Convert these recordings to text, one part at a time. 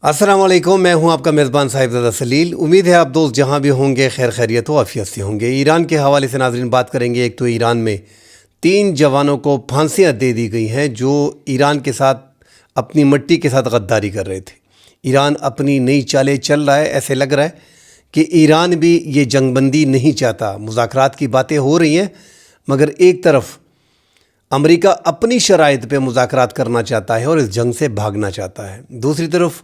السلام علیکم، میں ہوں آپ کا میزبان صاحبزادہ سلیل۔ امید ہے آپ دوست جہاں بھی ہوں گے خیر خیریت و عافیت سے ہوں گے۔ ایران کے حوالے سے ناظرین بات کریں گے۔ ایک تو ایران میں 3 جوانوں کو پھانسیاں دے دی گئی ہیں جو ایران کے ساتھ اپنی مٹی کے ساتھ غداری کر رہے تھے۔ ایران اپنی نئی چالیں چل رہا ہے، ایسے لگ رہا ہے کہ ایران بھی یہ جنگ بندی نہیں چاہتا۔ مذاکرات کی باتیں ہو رہی ہیں مگر ایک طرف امریکہ اپنی شرائط پہ مذاکرات کرنا چاہتا ہے اور اس جنگ سے بھاگنا چاہتا ہے، دوسری طرف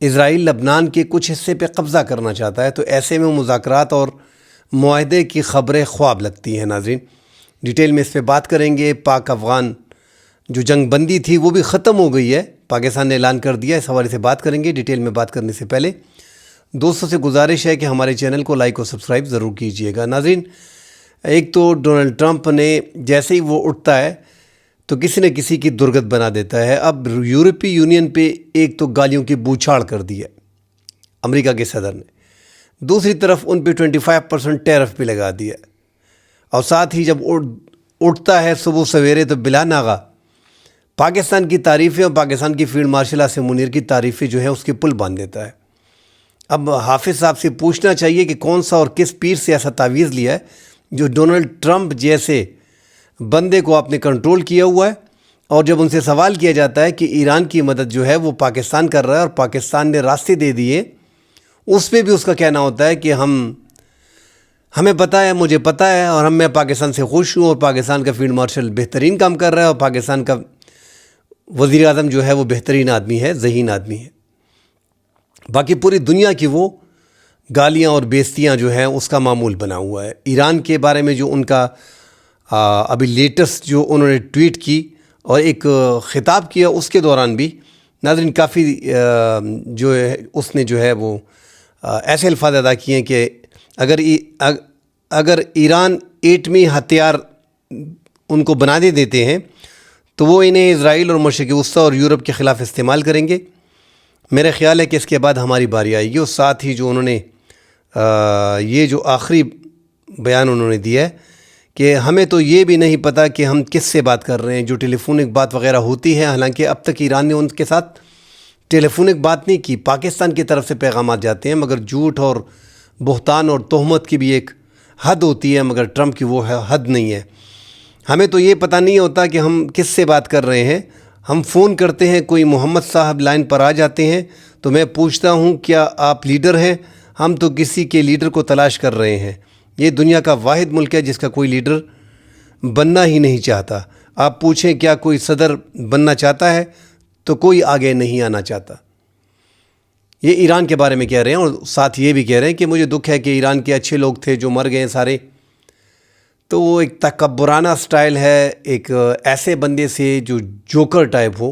اسرائیل لبنان کے کچھ حصے پہ قبضہ کرنا چاہتا ہے۔ تو ایسے میں مذاکرات اور معاہدے کی خبریں خواب لگتی ہیں۔ ناظرین ڈیٹیل میں اس پہ بات کریں گے۔ پاک افغان جو جنگ بندی تھی وہ بھی ختم ہو گئی ہے، پاکستان نے اعلان کر دیا، اس حوالے سے بات کریں گے۔ ڈیٹیل میں بات کرنے سے پہلے دوستوں سے گزارش ہے کہ ہمارے چینل کو لائک اور سبسکرائب ضرور کیجیے گا۔ ناظرین ایک تو ڈونلڈ ٹرمپ نے جیسے ہی وہ اٹھتا ہے تو کسی نہ کسی کی درگت بنا دیتا ہے۔ اب یورپی یونین پہ ایک تو گالیوں کی بوچھاڑ کر دی ہے امریکہ کے صدر نے، دوسری طرف ان پہ 25% ٹیرف بھی لگا دیا، اور ساتھ ہی جب اٹھتا ہے صبح سویرے تو بلا ناغہ پاکستان کی تعریفیں اور پاکستان کی فیلڈ مارشل عاصم منیر کی تعریفیں جو ہیں اس کے پل باندھ دیتا ہے۔ اب حافظ صاحب سے پوچھنا چاہیے کہ کون سا اور کس پیر سے ایسا تعویذ لیا ہے جو ڈونلڈ ٹرمپ جیسے بندے کو آپ نے کنٹرول کیا ہوا ہے، اور جب ان سے سوال کیا جاتا ہے کہ ایران کی مدد جو ہے وہ پاکستان کر رہا ہے اور پاکستان نے راستے دے دیے، اس پہ بھی اس کا کہنا ہوتا ہے کہ ہمیں پتہ ہے، مجھے پتہ ہے، اور میں پاکستان سے خوش ہوں، اور پاکستان کا فیلڈ مارشل بہترین کام کر رہا ہے، اور پاکستان کا وزیر اعظم جو ہے وہ بہترین آدمی ہے، ذہین آدمی ہے۔ باقی پوری دنیا کی وہ گالیاں اور بیزتیاں جو ہیں اس کا معمول بنا ہوا ہے۔ ایران کے بارے میں جو ان کا ابھی لیٹسٹ جو انہوں نے ٹویٹ کی اور ایک خطاب کیا، اس کے دوران بھی ناظرین کافی جو ہے اس نے جو ہے وہ ایسے الفاظ ادا کیے ہیں کہ اگر ایران ایٹمی ہتھیار ان کو بنا دیتے ہیں تو وہ انہیں اسرائیل اور مشرق وسطیٰ اور یورپ کے خلاف استعمال کریں گے۔ میرا خیال ہے کہ اس کے بعد ہماری باری آئے گی۔ اور ساتھ ہی جو انہوں نے یہ جو آخری بیان انہوں نے دیا ہے کہ ہمیں تو یہ بھی نہیں پتہ کہ ہم کس سے بات کر رہے ہیں، جو ٹیلی فونک بات وغیرہ ہوتی ہے، حالانکہ اب تک ایران نے ان کے ساتھ ٹیلی فونک بات نہیں کی، پاکستان کی طرف سے پیغامات جاتے ہیں، مگر جھوٹ اور بہتان اور تہمت کی بھی ایک حد ہوتی ہے، مگر ٹرمپ کی وہ حد نہیں ہے۔ ہمیں تو یہ پتہ نہیں ہوتا کہ ہم کس سے بات کر رہے ہیں۔ ہم فون کرتے ہیں، کوئی محمد صاحب لائن پر آ جاتے ہیں تو میں پوچھتا ہوں کیا آپ لیڈر ہیں؟ ہم تو کسی کے لیڈر کو تلاش کر رہے ہیں۔ یہ دنیا کا واحد ملک ہے جس کا کوئی لیڈر بننا ہی نہیں چاہتا۔ آپ پوچھیں کیا کوئی صدر بننا چاہتا ہے تو کوئی آگے نہیں آنا چاہتا۔ یہ ایران کے بارے میں کہہ رہے ہیں، اور ساتھ یہ بھی کہہ رہے ہیں کہ مجھے دکھ ہے کہ ایران کے اچھے لوگ تھے جو مر گئے ہیں سارے۔ تو وہ ایک تکبرانہ سٹائل ہے ایک ایسے بندے سے جو جوکر ٹائپ ہو،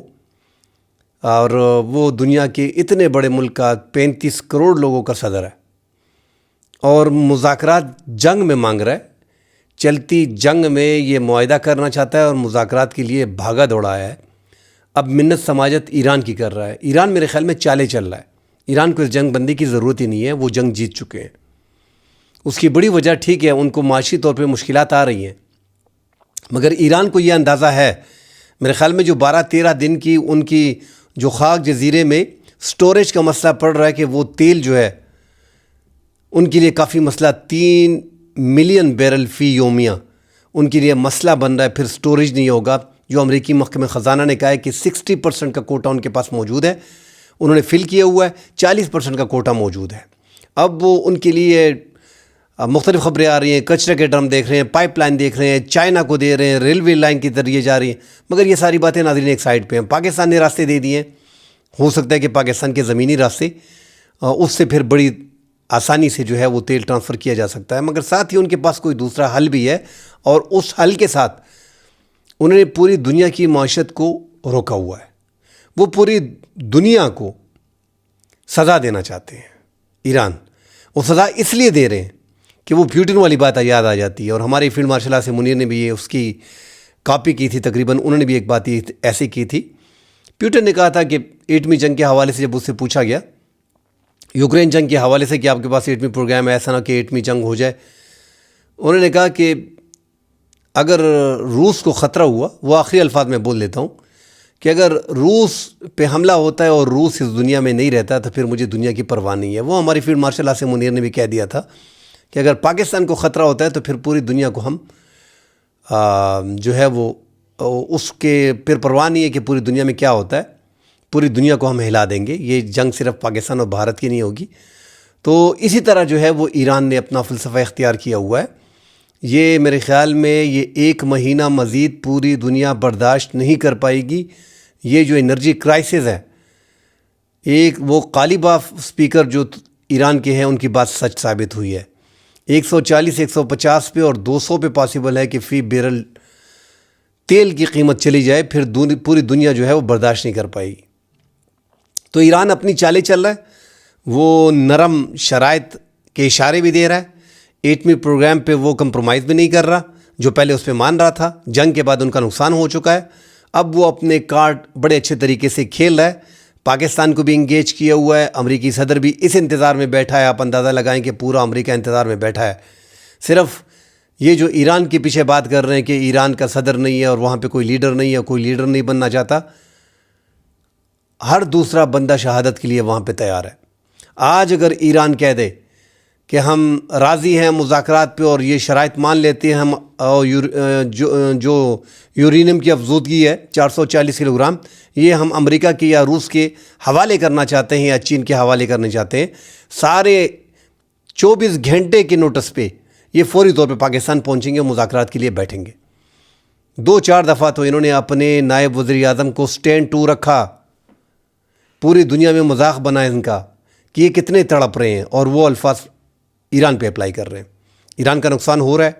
اور وہ دنیا کے اتنے بڑے ملک کا 35 کروڑ لوگوں کا صدر ہے، اور مذاکرات جنگ میں مانگ رہا ہے، چلتی جنگ میں یہ معاہدہ کرنا چاہتا ہے اور مذاکرات کے لیے بھاگا دوڑا ہے۔ اب منت سماجت ایران کی کر رہا ہے۔ ایران میرے خیال میں چالیں چل رہا ہے۔ ایران کو اس جنگ بندی کی ضرورت ہی نہیں ہے، وہ جنگ جیت چکے ہیں۔ اس کی بڑی وجہ ٹھیک ہے، ان کو معاشی طور پہ مشکلات آ رہی ہیں، مگر ایران کو یہ اندازہ ہے، میرے خیال میں جو 12-13 دن کی ان کی جو خاک جزیرے میں سٹوریج کا مسئلہ پڑ رہا ہے کہ وہ تیل جو ہے ان کے لیے کافی مسئلہ، 3 ملین بیرل فی یومیہ ان کے لیے مسئلہ بن رہا ہے۔ پھر سٹوریج نہیں ہوگا، جو امریکی محکمہ خزانہ نے کہا ہے کہ 60% کا کوٹا ان کے پاس موجود ہے، انہوں نے فل کیا ہوا ہے، 40% کا کوٹا موجود ہے۔ اب وہ ان کے لیے مختلف خبریں آ رہی ہیں، کچرے کے ڈرم دیکھ رہے ہیں، پائپ لائن دیکھ رہے ہیں، چائنا کو دے رہے ہیں، ریلوے لائن کی ذریعے جا رہی ہیں، مگر یہ ساری باتیں ناظرین ایک سائڈ پہ ہیں۔ پاکستان نے راستے دے دیے ہیں، ہو سکتا ہے کہ پاکستان کے زمینی راستے اس سے پھر بڑی آسانی سے جو ہے وہ تیل ٹرانسفر کیا جا سکتا ہے، مگر ساتھ ہی ان کے پاس کوئی دوسرا حل بھی ہے، اور اس حل کے ساتھ انہوں نے پوری دنیا کی معیشت کو روکا ہوا ہے۔ وہ پوری دنیا کو سزا دینا چاہتے ہیں ایران، وہ سزا اس لیے دے رہے ہیں کہ وہ پیوٹن والی بات یاد آ جاتی ہے، اور ہمارے فیلڈ مارشل عاصم منیر نے بھی یہ اس کی کاپی کی تھی، تقریباً انہوں نے بھی ایک بات ایسی کی تھی۔ پیوٹن نے کہا تھا کہ ایٹمی جنگ کے حوالے سے جب اس سے پوچھا گیا یوکرین جنگ کے حوالے سے کہ آپ کے پاس ایٹمی پروگرام ہے، ایسا نہ کہ ایٹمی جنگ ہو جائے، انہوں نے کہا کہ اگر روس کو خطرہ ہوا، وہ آخری الفاظ میں بول دیتا ہوں کہ اگر روس پہ حملہ ہوتا ہے اور روس اس دنیا میں نہیں رہتا تو پھر مجھے دنیا کی پرواہ نہیں ہے. وہ ہماری فیلڈ مارشل عاصم منیر نے بھی کہہ دیا تھا کہ اگر پاکستان کو خطرہ ہوتا ہے تو پھر پوری دنیا کو ہم جو ہے وہ اس کے پھر پرواہ نہیں ہے کہ پوری دنیا میں کیا ہوتا ہے, پوری دنیا کو ہم ہلا دیں گے. یہ جنگ صرف پاکستان اور بھارت کی نہیں ہوگی. تو اسی طرح جو ہے وہ ایران نے اپنا فلسفہ اختیار کیا ہوا ہے. یہ میرے خیال میں یہ 1 مہینہ مزید پوری دنیا برداشت نہیں کر پائے گی. یہ جو انرجی کرائسس ہے, ایک وہ غالباف اسپیکر جو ایران کے ہیں ان کی بات سچ ثابت ہوئی ہے. 140 150 پہ اور 200 پہ پاسبل ہے کہ فی بیرل تیل کی قیمت چلی جائے, پھر پوری دنیا جو ہے وہ برداشت نہیں کر پائے گی. تو ایران اپنی چالیں چل رہا ہے, وہ نرم شرائط کے اشارے بھی دے رہا ہے. ایٹمی پروگرام پہ وہ کمپرومائز بھی نہیں کر رہا جو پہلے اس پہ مان رہا تھا. جنگ کے بعد ان کا نقصان ہو چکا ہے. اب وہ اپنے کارڈ بڑے اچھے طریقے سے کھیل رہا ہے. پاکستان کو بھی انگیج کیا ہوا ہے. امریکی صدر بھی اس انتظار میں بیٹھا ہے. آپ اندازہ لگائیں کہ پورا امریکہ انتظار میں بیٹھا ہے. صرف یہ جو ایران کے پیچھے بات کر رہے ہیں کہ ایران کا صدر نہیں ہے اور وہاں پہ کوئی لیڈر نہیں ہے, کوئی لیڈر نہیں بننا چاہتا, ہر دوسرا بندہ شہادت کے لیے وہاں پہ تیار ہے. آج اگر ایران کہہ دے کہ ہم راضی ہیں مذاکرات پہ اور یہ شرائط مان لیتے ہیں, ہم جو یورینیم کی افزودگی ہے 440 کلو گرام, یہ ہم امریکہ کے یا روس کے حوالے کرنا چاہتے ہیں یا چین کے حوالے کرنا چاہتے ہیں, سارے 24 گھنٹے کے نوٹس پہ یہ فوری طور پہ پاکستان پہنچیں گے, مذاکرات کے لیے بیٹھیں گے. 2-4 دفعہ تو انہوں نے اپنے نائب وزیر اعظم کو اسٹینڈ ٹو رکھا, پوری دنیا میں مذاق بنا ہے ان کا کہ یہ کتنے تڑپ رہے ہیں, اور وہ الفاظ ایران پہ اپلائی کر رہے ہیں. ایران کا نقصان ہو رہا ہے,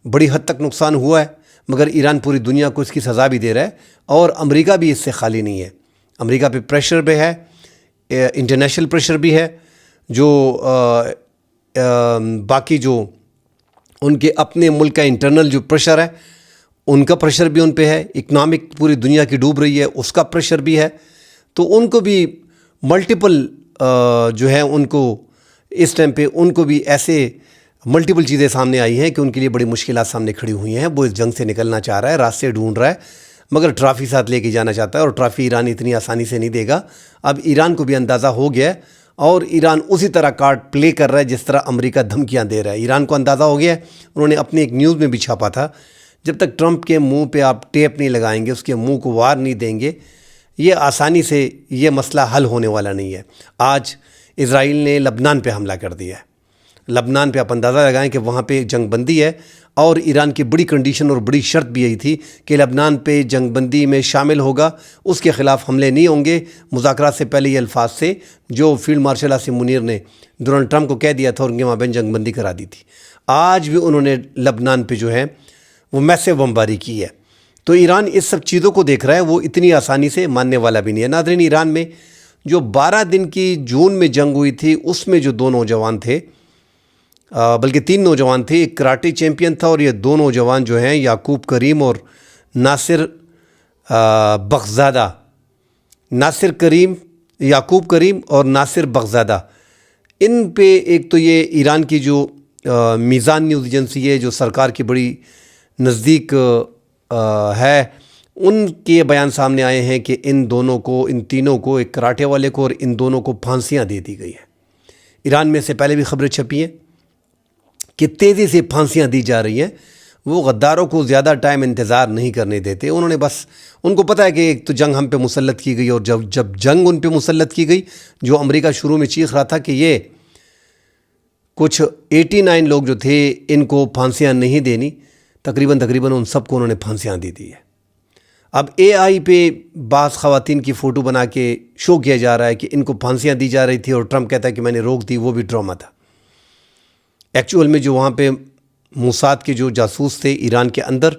بڑی حد تک نقصان ہوا ہے, مگر ایران پوری دنیا کو اس کی سزا بھی دے رہا ہے, اور امریکہ بھی اس سے خالی نہیں ہے. امریکہ پہ پریشر بھی ہے, انٹرنیشنل پریشر بھی ہے, جو باقی جو ان کے اپنے ملک کا انٹرنل جو پریشر ہے ان کا پریشر بھی ان پہ ہے. اکنامک پوری دنیا کی ڈوب رہی ہے, اس کا پریشر بھی ہے. تو ان کو بھی ملٹیپل جو ہے ان کو اس ٹائم پہ ان کو بھی ایسے ملٹیپل چیزیں سامنے آئی ہیں کہ ان کے لیے بڑی مشکلات سامنے کھڑی ہوئی ہیں. وہ اس جنگ سے نکلنا چاہ رہا ہے, راستے ڈھونڈ رہا ہے, مگر ٹرافی ساتھ لے کے جانا چاہتا ہے, اور ٹرافی ایران اتنی آسانی سے نہیں دے گا. اب ایران کو بھی اندازہ ہو گیا ہے, اور ایران اسی طرح کارڈ پلے کر رہا ہے جس طرح امریکہ دھمکیاں دے رہا ہے. ایران کو اندازہ ہو گیا ہے, انہوں نے اپنی ایک نیوز میں بھی چھاپا تھا, جب تک ٹرمپ کے منہ پہ آپ ٹیپ نہیں لگائیں گے, اس کے منہ کو وار نہیں دیں گے, یہ آسانی سے یہ مسئلہ حل ہونے والا نہیں ہے. آج اسرائیل نے لبنان پہ حملہ کر دیا ہے. لبنان پہ آپ اندازہ لگائیں کہ وہاں پہ جنگ بندی ہے, اور ایران کی بڑی کنڈیشن اور بڑی شرط بھی یہی تھی کہ لبنان پہ جنگ بندی میں شامل ہوگا, اس کے خلاف حملے نہیں ہوں گے. مذاکرات سے پہلے یہ الفاظ سے جو فیلڈ مارشل عاصم منیر نے ڈونلڈ ٹرمپ کو کہہ دیا تھا اور ان کے مابین جنگ بندی کرا دی تھی. آج بھی انہوں نے لبنان پہ جو ہے وہ میسو بمباری کی ہے. تو ایران اس سب چیزوں کو دیکھ رہا ہے, وہ اتنی آسانی سے ماننے والا بھی نہیں ہے. ناظرین, ایران میں جو 12 دن کی جون میں جنگ ہوئی تھی, اس میں جو 2 نوجوان تھے, بلکہ 3 نوجوان تھے, ایک کراٹے چیمپئن تھا, اور یہ 2 نوجوان جو ہیں یعقوب کریم اور ناصر بغزادہ, ناصر کریم, یعقوب کریم اور ناصر بغزادہ, ان پہ ایک تو یہ ایران کی جو میزان نیوز ایجنسی ہے جو سرکار کی بڑی نزدیک ہے, ان کے بیان سامنے آئے ہیں کہ ان دونوں کو, ان تینوں کو, ایک کراٹے والے کو اور ان دونوں کو پھانسیاں دے دی گئی ہیں. ایران میں سے پہلے بھی خبریں چھپی ہیں کہ تیزی سے پھانسیاں دی جا رہی ہیں. وہ غداروں کو زیادہ ٹائم انتظار نہیں کرنے دیتے. انہوں نے بس, ان کو پتہ ہے کہ ایک تو جنگ ہم پہ مسلط کی گئی, اور جب جنگ ان پہ مسلط کی گئی, جو امریکہ شروع میں چیخ رہا تھا کہ یہ کچھ 89 لوگ جو تھے ان کو پھانسیاں نہیں دینی, تقریباً ان سب کو انہوں نے پھانسیاں دی دی ہے. اب AI پہ بعض خواتین کی فوٹو بنا کے شو کیا جا رہا ہے کہ ان کو پھانسیاں دی جا رہی تھی, اور ٹرمپ کہتا ہے کہ میں نے روک دی, وہ بھی ڈرامہ تھا. ایکچول میں جو وہاں پہ موساد کے جو جاسوس تھے ایران کے اندر,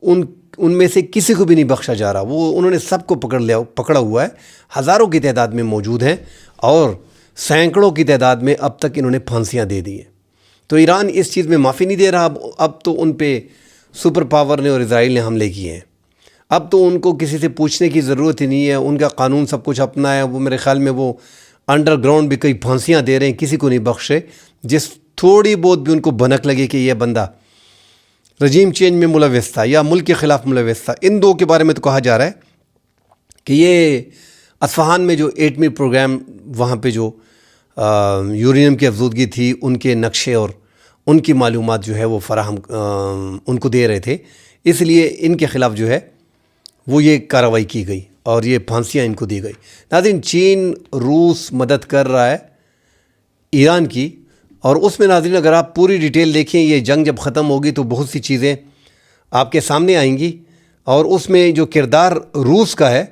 ان میں سے کسی کو بھی نہیں بخشا جا رہا. وہ انہوں نے سب کو پکڑا ہوا ہے. ہزاروں کی تعداد میں موجود ہیں, اور سینکڑوں کی تعداد میں اب تک انہوں نے پھانسیاں دے دی ہیں. تو ایران اس چیز میں معافی نہیں دے رہا. اب تو ان پہ سپر پاور نے اور اسرائیل نے حملے کیے ہیں. اب تو ان کو کسی سے پوچھنے کی ضرورت ہی نہیں ہے, ان کا قانون سب کچھ اپنا ہے. وہ میرے خیال میں وہ انڈر گراؤنڈ بھی کئی پھانسیاں دے رہے ہیں, کسی کو نہیں بخشے. جس تھوڑی بہت بھی ان کو بھنک لگے کہ یہ بندہ رجیم چینج میں ملوث تھا یا ملک کے خلاف ملوث تھا, ان 2 کے بارے میں تو کہا جا رہا ہے کہ یہ اصفہان میں جو ایٹمی پروگرام وہاں پہ جو یورینیم کی افزودگی تھی ان کے نقشے اور ان کی معلومات جو ہے وہ فراہم ان کو دے رہے تھے، اس لیے ان کے خلاف جو ہے وہ یہ کارروائی کی گئی اور یہ پھانسیاں ان کو دی گئی۔ ناظرین، چین روس مدد کر رہا ہے ایران کی، اور اس میں ناظرین اگر آپ پوری ڈیٹیل دیکھیں، یہ جنگ جب ختم ہوگی تو بہت سی چیزیں آپ کے سامنے آئیں گی، اور اس میں جو کردار روس کا ہے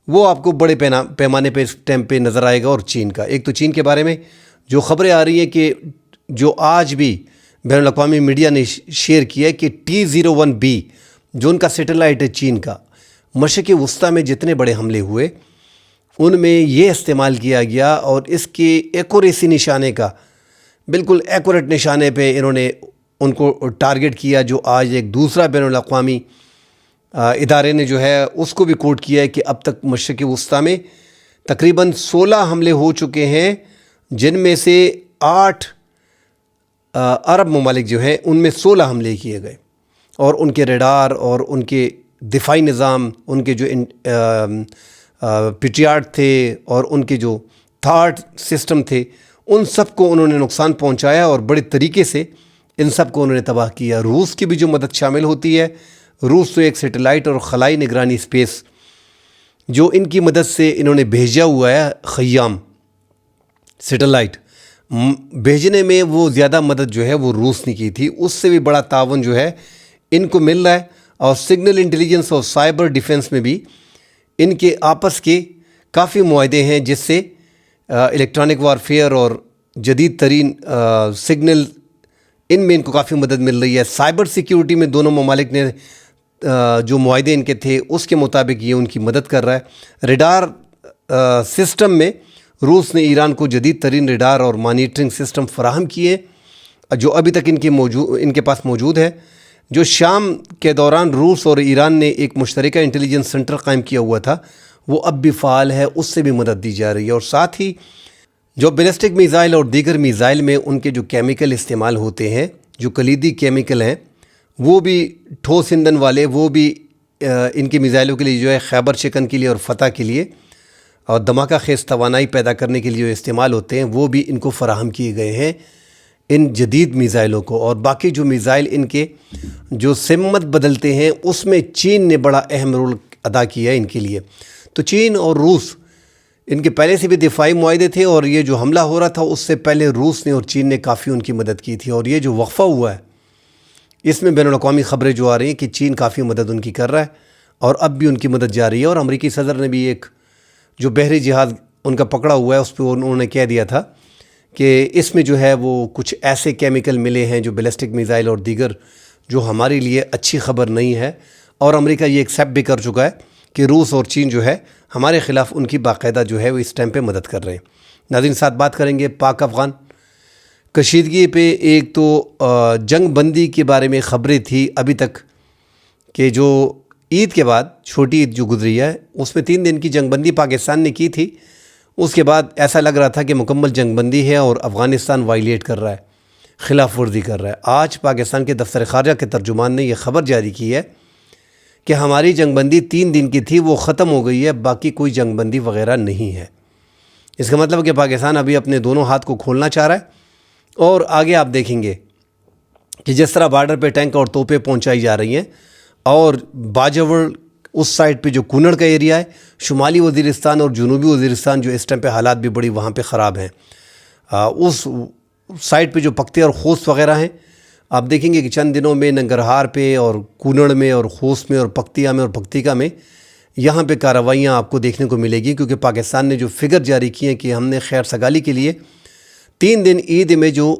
وہ آپ کو بڑے پیمانے پہ اس ٹائم پہ نظر آئے گا، اور چین کا۔ ایک تو چین کے بارے میں جو خبریں آ رہی ہیں کہ جو آج بھی بین الاقوامی میڈیا نے شیئر کیا ہے کہ T-01B جو ان کا سیٹلائٹ ہے چین کا، مشرق وسطیٰ میں جتنے بڑے حملے ہوئے ان میں یہ استعمال کیا گیا، اور اس کے ایکوریسی نشانے کا بالکل ایکوریٹ نشانے پہ انہوں نے ان کو ٹارگٹ کیا، جو آج ایک دوسرا بین الاقوامی ادارے نے جو ہے اس کو بھی کوٹ کیا ہے کہ اب تک مشرق وسطیٰ میں تقریباً 16 حملے ہو چکے ہیں، جن میں سے 8 عرب ممالک جو ہیں ان میں 16 حملے کیے گئے، اور ان کے ریڈار اور ان کے دفاعی نظام، ان کے جو پیٹریاٹ تھے اور ان کے جو تھاٹ سسٹم تھے، ان سب کو انہوں نے نقصان پہنچایا اور بڑے طریقے سے ان سب کو انہوں نے تباہ کیا۔ روس کی بھی جو مدد شامل ہوتی ہے، روس تو ایک سیٹلائٹ اور خلائی نگرانی اسپیس جو ان کی مدد سے انہوں نے بھیجا ہوا ہے، خیام سیٹلائٹ بھیجنے میں وہ زیادہ مدد جو ہے وہ روس نے کی تھی، اس سے بھی بڑا تعاون جو ہے ان کو مل رہا ہے، اور سگنل انٹیلیجنس اور سائبر ڈیفنس میں بھی ان کے آپس کے کافی معاہدے ہیں، جس سے الیکٹرانک وارفیئر اور جدید ترین سگنل ان میں ان کو کافی مدد مل رہی ہے۔ سائبر سیکیورٹی میں دونوں ممالک نے جو معاہدے ان کے تھے اس کے مطابق یہ ان کی مدد کر رہا ہے۔ ریڈار سسٹم میں روس نے ایران کو جدید ترین ریڈار اور مانیٹرنگ سسٹم فراہم کیے، جو ابھی تک ان کے پاس موجود ہے۔ جو شام کے دوران روس اور ایران نے ایک مشترکہ انٹیلیجنس سینٹر قائم کیا ہوا تھا، وہ اب بھی فعال ہے، اس سے بھی مدد دی جا رہی ہے۔ اور ساتھ ہی جو بیلسٹک میزائل اور دیگر میزائل میں ان کے جو کیمیکل استعمال ہوتے ہیں، جو کلیدی کیمیکل ہیں، وہ بھی ٹھوس ایندھن والے، وہ بھی ان کی میزائلوں کے لیے جو ہے خیبر شکن کے لیے اور فتح کے لیے اور دھماکہ خیز توانائی پیدا کرنے کے لیے جو استعمال ہوتے ہیں، وہ بھی ان کو فراہم کیے گئے ہیں، ان جدید میزائلوں کو۔ اور باقی جو میزائل ان کے جو سمت بدلتے ہیں، اس میں چین نے بڑا اہم رول ادا کیا ہے ان کے لیے۔ تو چین اور روس ان کے پہلے سے بھی دفاعی معاہدے تھے، اور یہ جو حملہ ہو رہا تھا اس سے پہلے روس نے اور چین نے کافی ان کی مدد کی تھی، اور یہ جو وقفہ ہوا ہے اس میں بین الاقوامی خبریں جو آ رہی ہیں کہ چین کافی مدد ان کی کر رہا ہے، اور اب بھی ان کی مدد جاری ہے۔ اور امریکی صدر نے بھی ایک جو بحری جہاز ان کا پکڑا ہوا ہے اس پہ انہوں نے کہہ دیا تھا کہ اس میں جو ہے وہ کچھ ایسے کیمیکل ملے ہیں جو بیلسٹک میزائل اور دیگر، جو ہمارے لیے اچھی خبر نہیں ہے، اور امریکہ یہ ایکسیپٹ بھی کر چکا ہے کہ روس اور چین جو ہے ہمارے خلاف ان کی باقاعدہ جو ہے وہ اس ٹائم پہ مدد کر رہے ہیں۔ ناظرین، ساتھ بات کریں گے پاک افغان کشیدگی پہ۔ ایک تو جنگ بندی کے بارے میں خبریں تھی ابھی تک کہ جو عید کے بعد چھوٹی عید جو گزری ہے اس میں 3 دن کی جنگ بندی پاکستان نے کی تھی، اس کے بعد ایسا لگ رہا تھا کہ مکمل جنگ بندی ہے اور افغانستان وائلیٹ کر رہا ہے، خلاف ورزی کر رہا ہے۔ آج پاکستان کے دفتر خارجہ کے ترجمان نے یہ خبر جاری کی ہے کہ ہماری جنگ بندی 3 دن کی تھی، وہ ختم ہو گئی ہے، باقی کوئی جنگ بندی وغیرہ نہیں ہے۔ اس کا مطلب ہے کہ پاکستان ابھی اپنے دونوں ہاتھ کو کھولنا چاہ رہا ہے، اور آگے آپ دیکھیں گے کہ جس طرح بارڈر پہ ٹینک اور توپیں پہنچائی جا رہی ہیں، اور باجوڑ اس سائڈ پہ جو کنڑ کا ایریا ہے، شمالی وزیرستان اور جنوبی وزیرستان جو اس ٹائم پہ حالات بھی بڑی وہاں پہ خراب ہیں، اس سائڈ پہ جو پکتے اور خوست وغیرہ ہیں، آپ دیکھیں گے کہ چند دنوں میں ننگرہار پہ اور کنڑ میں اور خوست میں اور پکتیا میں اور پکتیکا میں یہاں پہ کارروائیاں آپ کو دیکھنے کو ملے گی، کیونکہ پاکستان نے جو فگر جاری کی ہیں کہ ہم نے خیر سگالی کے لیے 3 دن عید میں جو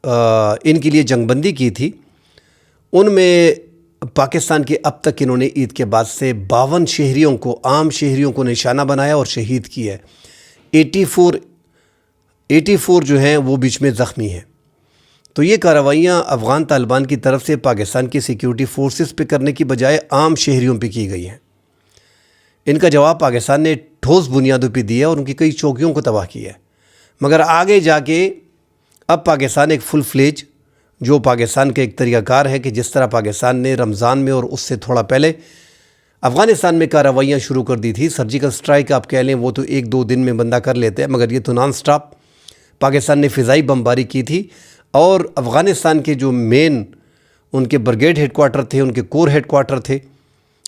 ان کے لیے جنگ بندی کی تھی، ان میں پاکستان کے اب تک انہوں نے عید کے بعد سے 52 شہریوں کو، عام شہریوں کو نشانہ بنایا اور شہید کیا ہے۔ 84 جو ہیں وہ بیچ میں زخمی ہیں۔ تو یہ کارروائیاں افغان طالبان کی طرف سے پاکستان کی سیکیورٹی فورسز پہ کرنے کی بجائے عام شہریوں پہ کی گئی ہیں۔ ان کا جواب پاکستان نے ٹھوس بنیادوں پہ دیا اور ان کی کئی چوکیوں کو تباہ کیا ہے، مگر آگے جا کے اب پاکستان ایک فل فلیج، جو پاکستان کا ایک طریقہ کار ہے کہ جس طرح پاکستان نے رمضان میں اور اس سے تھوڑا پہلے افغانستان میں کارروائیاں شروع کر دی تھی. سرجیکل سٹرائک آپ کہہ لیں وہ تو 1-2 دن میں بندہ کر لیتے ہیں، مگر یہ تو نان سٹاپ پاکستان نے فضائی بمباری کی تھی. اور افغانستان کے جو مین ان کے برگیڈ ہیڈ کوارٹر تھے، ان کے کور ہیڈ کوارٹر تھے،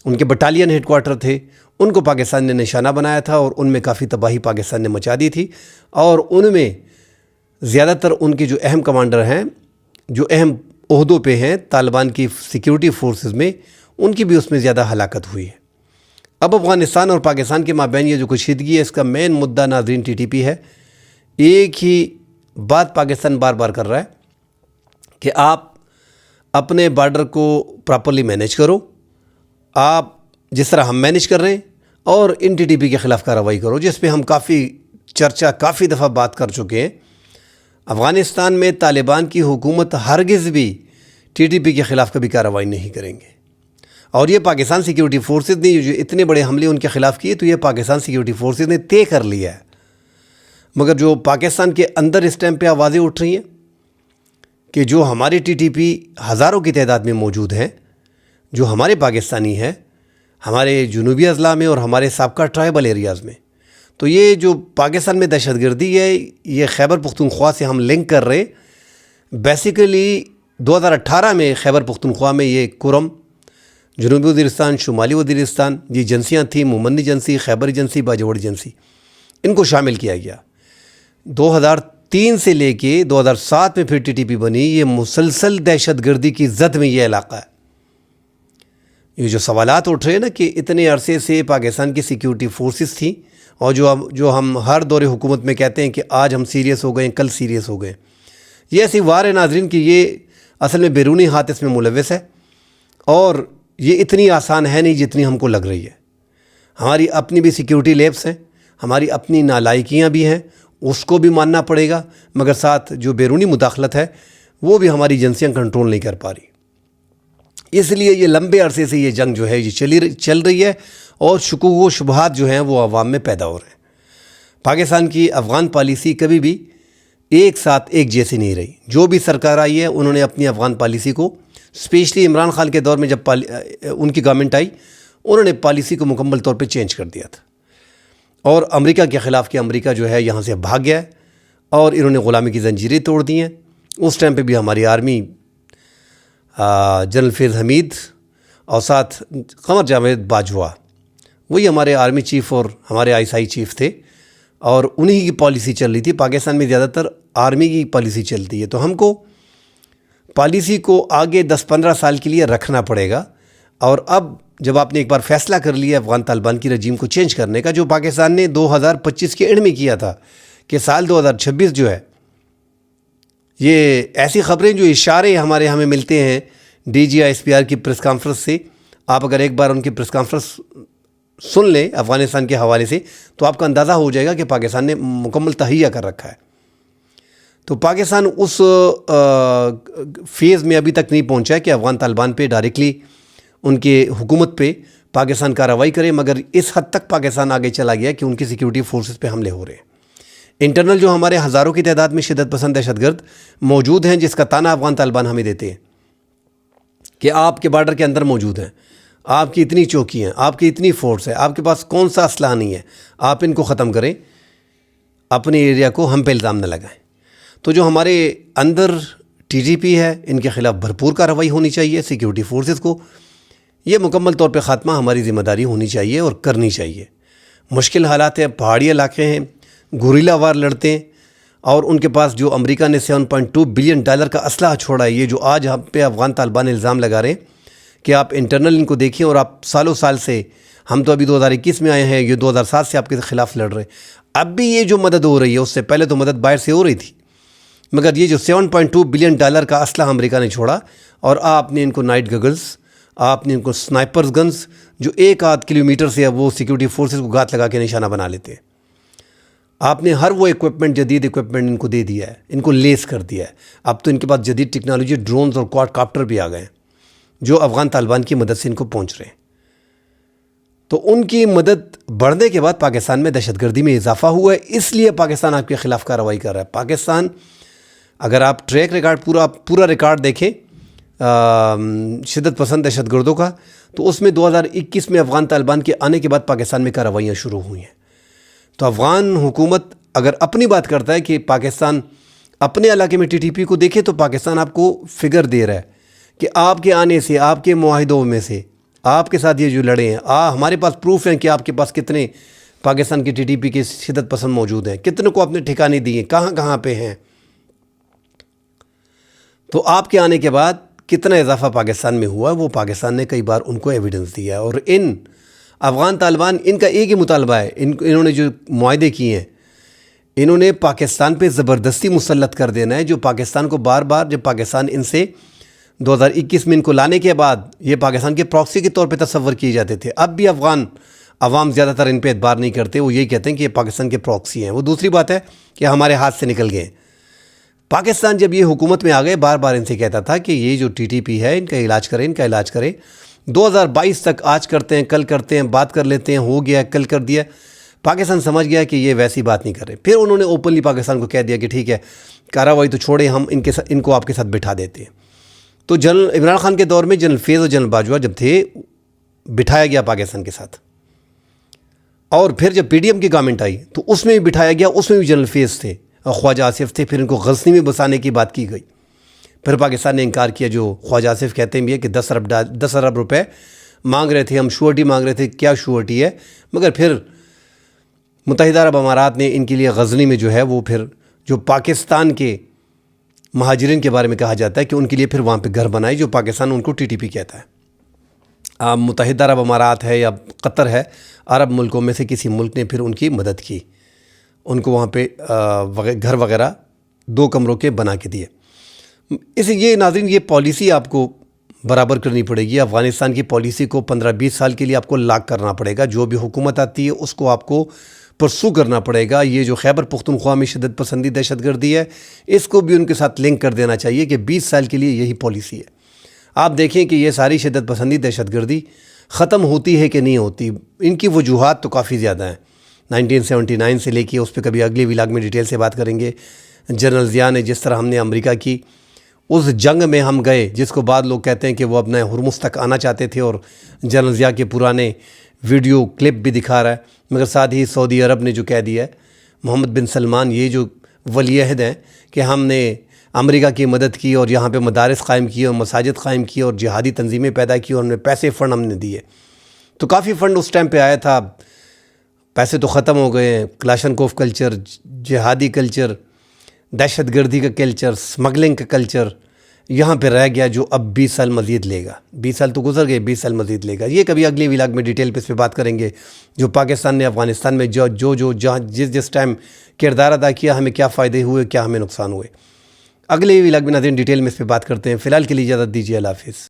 ان کے بٹالین ہیڈ کوارٹر تھے، ان کو پاکستان نے نشانہ بنایا تھا اور ان میں کافی تباہی پاکستان نے مچا دی تھی. اور ان میں زیادہ تر ان کے جو اہم کمانڈر ہیں، جو اہم عہدوں پہ ہیں طالبان کی سیکیورٹی فورسز میں، ان کی بھی اس میں زیادہ ہلاکت ہوئی ہے. اب افغانستان اور پاکستان کے مابین یہ جو کشیدگی ہے، اس کا مین مدعا ناظرین TTP ہے. ایک ہی بات پاکستان بار بار کر رہا ہے کہ آپ اپنے بارڈر کو پراپرلی مینیج کرو، آپ جس طرح ہم مینیج کر رہے ہیں، اور ان TTP کے خلاف کارروائی کرو، جس پہ ہم کافی دفعہ بات کر چکے ہیں. افغانستان میں طالبان کی حکومت ہرگز بھی TTP کے خلاف کبھی کارروائی نہیں کریں گے. اور یہ پاکستان سیکیورٹی فورسز نے جو اتنے بڑے حملے ان کے خلاف کیے، تو یہ پاکستان سیکیورٹی فورسز نے طے کر لیا ہے. مگر جو پاکستان کے اندر اس ٹائم پہ آوازیں اٹھ رہی ہیں کہ جو ہمارے TTP ہزاروں کی تعداد میں موجود ہیں، جو ہمارے پاکستانی ہیں، ہمارے جنوبی اضلاع میں اور ہمارے سابقہ ٹرائبل ایریاز میں، تو یہ جو پاکستان میں دہشت گردی ہے، یہ خیبر پختونخوا سے ہم لنک کر رہے ہیں. بیسیکلی 2018 میں خیبر پختونخوا میں یہ کرم، جنوبی وزیرستان، شمالی وزیرستان، یہ ایجنسیاں تھیں، مومن ایجنسی، خیبر ایجنسی، باجوڑ ایجنسی، ان کو شامل کیا گیا. 2003 سے لے کے 2007 میں پھر TTP بنی. یہ مسلسل دہشت گردی کی زد میں یہ علاقہ ہے. یہ جو سوالات اٹھ رہے ہیں نا کہ اتنے عرصے سے پاکستان کی سیکیورٹی فورسز تھیں، اور جو ہم ہر دور حکومت میں کہتے ہیں کہ آج ہم سیریس ہو گئے، کل سیریس ہو گئے، یہ ایسی وار ہے ناظرین کہ یہ اصل میں بیرونی ہاتھ اس میں ملوث ہے، اور یہ اتنی آسان ہے نہیں جتنی ہم کو لگ رہی ہے. ہماری اپنی بھی سیکیورٹی لیبس ہیں، ہماری اپنی نالائکیاں بھی ہیں، اس کو بھی ماننا پڑے گا، مگر ساتھ جو بیرونی مداخلت ہے وہ بھی ہماری ایجنسیاں کنٹرول نہیں کر پا رہی. اس لیے یہ لمبے عرصے سے یہ جنگ جو ہے یہ چل رہی ہے، اور شکوک و شبہات جو ہیں وہ عوام میں پیدا ہو رہے ہیں. پاکستان کی افغان پالیسی کبھی بھی ایک ساتھ ایک جیسی نہیں رہی. جو بھی سرکار آئی ہے انہوں نے اپنی افغان پالیسی کو، اسپیشلی عمران خان کے دور میں جب ان کی گورنمنٹ آئی، انہوں نے پالیسی کو مکمل طور پہ چینج کر دیا تھا، اور امریکہ کے خلاف کہ امریکہ جو ہے یہاں سے بھاگ گیا ہے، اور انہوں نے غلامی کی زنجیریں توڑ دی ہیں. اس ٹائم پہ بھی ہماری آرمی جنرل فیض حمید اور ساتھ قمر جاوید باجوہ، وہی ہمارے آرمی چیف اور ہمارے ISI چیف تھے، اور انہی کی پالیسی چل رہی تھی. پاکستان میں زیادہ تر آرمی کی پالیسی چلتی ہے، تو ہم کو پالیسی کو آگے 10-15 سال کے لیے رکھنا پڑے گا. اور اب جب آپ نے ایک بار فیصلہ کر لیا افغان طالبان کی رجیم کو چینج کرنے کا، جو پاکستان نے 2025 کے اینڈ میں کیا تھا کہ سال 2026 جو ہے، یہ ایسی خبریں جو اشارے ہمیں ملتے ہیں DG ISPR کی پریس کانفرنس سے. آپ اگر ایک بار ان کی پریس کانفرنس سن لیں افغانستان کے حوالے سے، تو آپ کا اندازہ ہو جائے گا کہ پاکستان نے مکمل تہیہ کر رکھا ہے. تو پاکستان اس فیز میں ابھی تک نہیں پہنچا ہے کہ افغان طالبان پہ ڈائریکٹلی ان کے حکومت پہ پاکستان کارروائی کرے، مگر اس حد تک پاکستان آگے چلا گیا کہ ان کی سیکیورٹی فورسز پہ حملے ہو رہے ہیں. انٹرنل جو ہمارے ہزاروں کی تعداد میں شدت پسند دہشت گرد موجود ہیں، جس کا تانا افغان طالبان ہمیں دیتے ہیں کہ آپ کے بارڈر کے اندر موجود ہیں، آپ کی اتنی چوکی ہیں، آپ کی اتنی فورس ہے، آپ کے پاس کون سا اسلحہ نہیں ہے، آپ ان کو ختم کریں، اپنے ایریا کو ہم پہ الزام نہ لگائیں. تو جو ہمارے اندر TTP ہے، ان کے خلاف بھرپور کارروائی ہونی چاہیے. سیکیورٹی فورسز کو یہ مکمل طور پہ خاتمہ ہماری ذمہ داری ہونی چاہیے اور کرنی چاہیے. مشکل حالات ہیں، پہاڑی علاقے ہیں، گوریلا وار لڑتے ہیں، اور ان کے پاس جو امریکہ نے $7.2 بلین کا اسلحہ چھوڑا ہے، یہ جو آج ہم پہ افغان طالبان الزام لگا رہے ہیں کہ آپ انٹرنل ان کو دیکھیں، اور آپ سالوں سال سے، ہم تو ابھی 2021 میں آئے ہیں، یہ 2007 سے آپ کے خلاف لڑ رہے ہیں. اب بھی یہ جو مدد ہو رہی ہے، اس سے پہلے تو مدد باہر سے ہو رہی تھی، مگر یہ جو $7.2 بلین کا اسلحہ امریکہ نے چھوڑا، اور آپ نے ان کو نائٹ گگلز، آپ نے ان کو سنائپرز گنز، جو 1-8 کلومیٹر سے وہ سیکیورٹی فورسز کو گھات لگا کے نشانہ بنا لیتے ہیں، آپ نے ہر وہ ایکوپمنٹ، جدید ایکوپمنٹ ان کو دے دیا ہے، ان کو لیس کر دیا ہے. اب تو ان کے پاس جدید ٹیکنالوجی، ڈرونز اور کواد کاپٹر بھی آ گئے ہیں، جو افغان طالبان کی مدد سے ان کو پہنچ رہے ہیں. تو ان کی مدد بڑھنے کے بعد پاکستان میں دہشت گردی میں اضافہ ہوا ہے، اس لیے پاکستان آپ کے خلاف کارروائی کر رہا ہے. پاکستان، اگر آپ ٹریک ریکارڈ پورا ریکارڈ دیکھیں، شدت پسند دہشت گردوں کا، تو اس میں 2021 میں افغان طالبان کے آنے کے بعد پاکستان میں کارروائیاں شروع ہوئی ہیں۔ تو افغان حکومت اگر اپنی بات کرتا ہے کہ پاکستان اپنے علاقے میں TTP کو دیکھے، تو پاکستان آپ کو فگر دے رہا ہے کہ آپ کے آنے سے، آپ کے معاہدوں میں سے، آپ کے ساتھ یہ جو لڑے ہیں، ہمارے پاس پروف ہیں کہ آپ کے پاس کتنے پاکستان کے TTP کے شدت پسند موجود ہیں، کتنے کو اپنے ٹھکانے دیے، کہاں کہاں پہ ہیں۔ تو آپ کے آنے کے بعد کتنا اضافہ پاکستان میں ہوا، وہ پاکستان نے کئی بار ان کو ایویڈنس دیا ہے۔ اور ان افغان طالبان، ان کا ایک ہی مطالبہ ہے، انہوں نے جو معاہدے کیے ہیں، انہوں نے پاکستان پہ زبردستی مسلط کر دینا ہے، جو پاکستان کو بار بار، جب پاکستان ان سے 2021 میں ان کو لانے کے بعد یہ پاکستان کے پراکسی کے طور پہ تصور کیے جاتے تھے، اب بھی افغان عوام زیادہ تر ان پہ اعتبار نہیں کرتے، وہ یہی کہتے ہیں کہ یہ پاکستان کے پراکسی ہیں۔ وہ دوسری بات ہے کہ ہمارے ہاتھ سے نکل گئے۔ پاکستان جب یہ حکومت میں آ گئے، بار بار ان سے کہتا تھا کہ یہ جو TTP ہے، ان کا علاج کریں، ان کا علاج کریں۔ 2022 تک آج کرتے ہیں، کل کرتے ہیں، بات کر لیتے ہیں، ہو گیا، کل کر دیا۔ پاکستان سمجھ گیا کہ یہ ویسی بات نہیں کر رہے۔ پھر انہوں نے اوپنلی پاکستان کو کہہ دیا کہ ٹھیک ہے، کارروائی تو چھوڑیں، ہم ان کو آپ کے ساتھ بٹھا دیتے ہیں۔ تو جنرل عمران خان کے دور میں جنرل فیض اور جنرل باجوہ جب تھے، بٹھایا گیا پاکستان کے ساتھ، اور پھر جب PDM کی گورنمنٹ آئی تو اس میں بھی بٹھایا گیا، اس میں بھی جنرل فیض تھے اور خواجہ آصف تھے۔ پھر ان کو غزنی میں بسانے کی بات کی گئی، پھر پاکستان نے انکار کیا۔ جو خواجہ آصف کہتے ہیں بھی ہے کہ 10 ارب روپے مانگ رہے تھے، ہم شورٹی مانگ رہے تھے، کیا شورٹی ہے؟ مگر پھر متحدہ عرب امارات نے ان کے لیے غزنی میں جو ہے وہ پھر جو پاکستان کے مہاجرین کے بارے میں کہا جاتا ہے کہ ان کے لیے پھر وہاں پہ گھر بنائے، جو پاکستان ان کو TTP کہتا ہے۔ متحدہ عرب امارات ہے یا قطر ہے، عرب ملکوں میں سے کسی ملک نے پھر ان کی مدد کی، ان کو وہاں پہ گھر وغیرہ 2 کمروں کے بنا کے دیے۔ یہ ناظرین، یہ پالیسی آپ کو برابر کرنی پڑے گی۔ افغانستان کی پالیسی کو 15-20 سال کے لیے آپ کو لاک کرنا پڑے گا۔ جو بھی حکومت آتی ہے اس کو آپ کو پرسو کرنا پڑے گا۔ یہ جو خیبر پختونخوا میں شدت پسندی دہشت گردی ہے، اس کو بھی ان کے ساتھ لنک کر دینا چاہیے کہ 20 سال کے لیے یہی پالیسی ہے۔ آپ دیکھیں کہ یہ ساری شدت پسندی دہشت گردی ختم ہوتی ہے کہ نہیں ہوتی۔ ان کی وجوہات تو کافی زیادہ ہیں، 1979 سے لے کے، اس پہ کبھی اگلے ولاگ میں ڈیٹیل سے بات کریں گے۔ جنرل ضیاء نے جس طرح ہم نے امریکہ کی اس جنگ میں ہم گئے، جس کو بعد لوگ کہتے ہیں کہ وہ اپنا ہرمز تک آنا چاہتے تھے، اور جنرل ضیاء کے پرانے ویڈیو کلپ بھی دکھا رہا ہے، مگر ساتھ ہی سعودی عرب نے جو کہہ دیا ہے، محمد بن سلمان یہ جو ولی عہد ہیں کہ ہم نے امریکہ کی مدد کی اور یہاں پہ مدارس قائم کیے اور مساجد قائم کی اور جہادی تنظیمیں پیدا کی، اور ہم نے پیسے فنڈ ہم نے دیے۔ تو کافی فنڈ اس ٹائم پہ آیا تھا، پیسے تو ختم ہو گئے ہیں۔ کلاشنکوف کلچر، جہادی کلچر، دہشت گردی کا کلچر، سمگلنگ کا کلچر یہاں پہ رہ گیا، جو اب 20 سال مزید لے گا۔ 20 سال تو گزر گئے، 20 سال مزید لے گا۔ یہ کبھی اگلی ولاگ میں ڈیٹیل پہ اس پہ بات کریں گے، جو پاکستان نے افغانستان میں جہاں جس ٹائم کردار ادا کیا، ہمیں کیا فائدے ہوئے، کیا ہمیں نقصان ہوئے۔ اگلے ولاگ میں ناظرین ڈیٹیل میں اس پہ بات کرتے ہیں۔ فی الحال کے لیے اجازت دیجیے، اللہ حافظ۔